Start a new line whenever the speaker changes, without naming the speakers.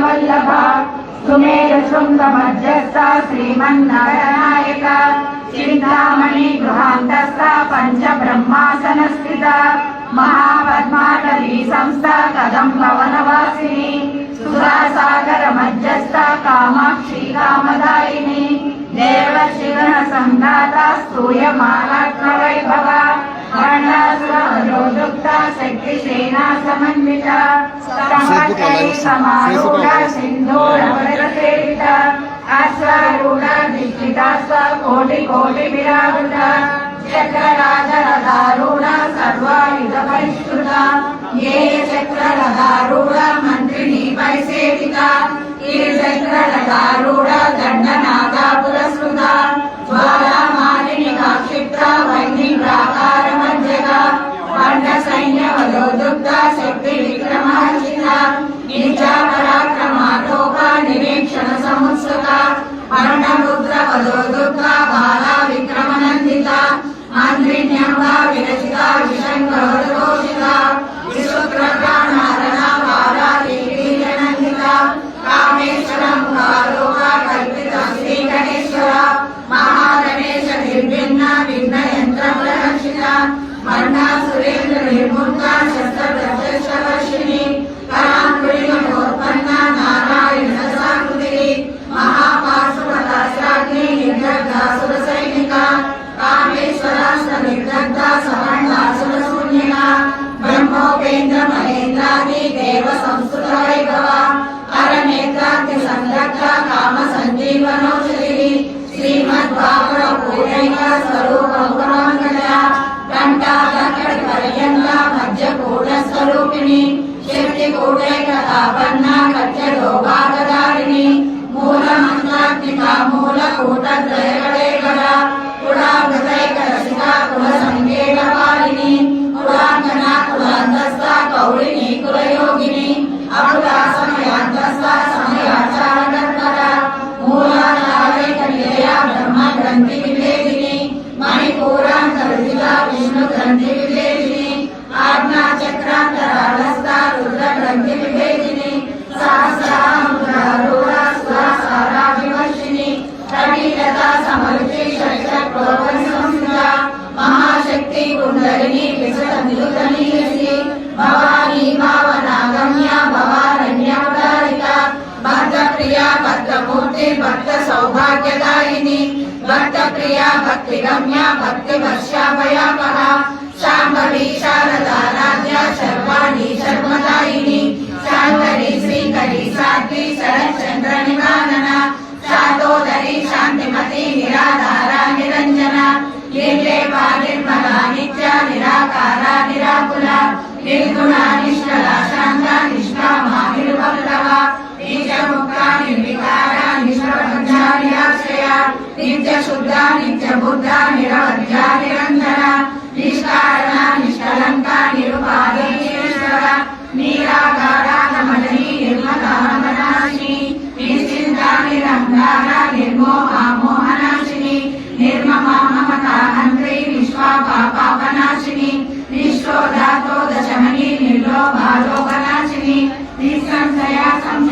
वल्लभ सुमेर शृंग मध्यस्थ श्रीमन्नारायण चिंतामणि गृहांतस्थ पंच ब्रह्मासन स्थित महापद्माटवी संस्था कदंब वनवासिनी सुधासागर मध्यस्थ कामाक्षी कामदायिनी देवशिगण संघाता स्तूयमानात्म वैभव वर्णासुरवरोदुक्ता शक्तिसेना समन्विता समारूढा सिन्धूरवरसेविता अश्वारूढा दीक्षिता कोटि कोटि विरावृता चक्रराजरथारूढा सर्वायुध परिष्कृता ये चक्ररथारूढा मन्त्रिणी परिसेविता ये चक्ररथारूढा दण्डनाथा पुरस्कृता ज्वालामालिनी क्षिप्ता वह्निप्राकार मध्यगा पंड सैन्य वलोदुग्धा शक्ति विक्रमहर्षिता नीचा पराक्रमाटोका निरीक्षण समुत्सुका पंडमुद्र वलोदुग्धा बाला विक्रमनंदिता मंत्रिण्यंबा विरचिता विशंकरोषिता विश्वक्रप्राणारणा बाला लीलीनंदिता कामेश्वरं कालोका कल्पिता श्री गणेश्वरा महागणेश निर्विघ्न विघ्न यंत्र प्रदर्शिता मन्ना सुरेंद्र निर्मुक्ता शस्त्र प्रत्यक्षवर्षिणी करांकुलिकोत्पन्ना नारायण साकृतिः महापाशुपतास्त्राग्नि निर्दग्धासुर सैनिका कामेश्वरास्त्र निर्दग्धा सवर्णासुर शून्यका ब्रह्मोपेन्द्र महेन्द्रादि देव संस्कृत वैभवा अरनेत्राग्नि संरक्षा काम संजीवनौषधिः श्रीमद्भागवत पूजैका स्वरूपं पुराणकया घंटाधर पर्यंता मध्यकूट स्वरूपिणी शक्तिकूटैकतापन्ना कट्यलोभागधारिणी मूलमन्त्रात्मिका मूलकूटत्रयकलेकरा कुलामृतैकरसिका कुलसङ्केतपालिनी कुलाङ्गना कुलान्तस्था कौलिनी कुलयोगिनी अकुला समयान्तस्था समयाचारकर्मरा मूलाधारैकनिलया ब्रह्मग्रन्थि विभेदिनी मणिपूरान्तर्जिता विष्णुग्रन्थि विभेदिनी आज्ञा चक्रान्तरालस्था रुद्रग्रन्थि विभेदिनी सहस्रारूढा सुरासारा विवर्षिणी कटिलता समरुचि षट्चक्रोपरिसंस्थिता महाशक्ति कुण्डलिनी विसृतनिलुतनीयसी भवानी भावनागम्या भवारण्यवतारिका भक्तप्रिया भक्तमूर्ति भक्त सौभाग्यदायिनी भक्तप्रिया भक्तिगम्या भक्तिवर्षाभयापहा शाम्भवी शारदाराध्या शर्वाणी शर्मदायिनी शान्तरी श्रीकरी साध्वी शरच्चन्द्र निवारणा शातोदरी शान्तिमती निराधारा निरञ्जना निर्लेपा निर्मला नित्या निराकारा निराकुला निर्गुणा निष्कला शान्ता निष्कामा निरुपप्लवा नित्यमुक्ता निर्विकारा निष्प्रपञ्चा निराश्रया नित्यशुद्धा नित्यबुद्धा निरवध्या निरञ्जना निष्कारणा निष्कलङ्का निरुपादेश्वरा निराकारा नमनी निर्मला नमनाशिनी निश्चिन्ता निरङ्गारा निर्मोहा मोहनाशिनी निर्ममा ममता हन्त्री विश्वापापापनाशिनी निष्ठोधातो दशमनी निर्लोभा लोभनाशिनी निःसंशया संशय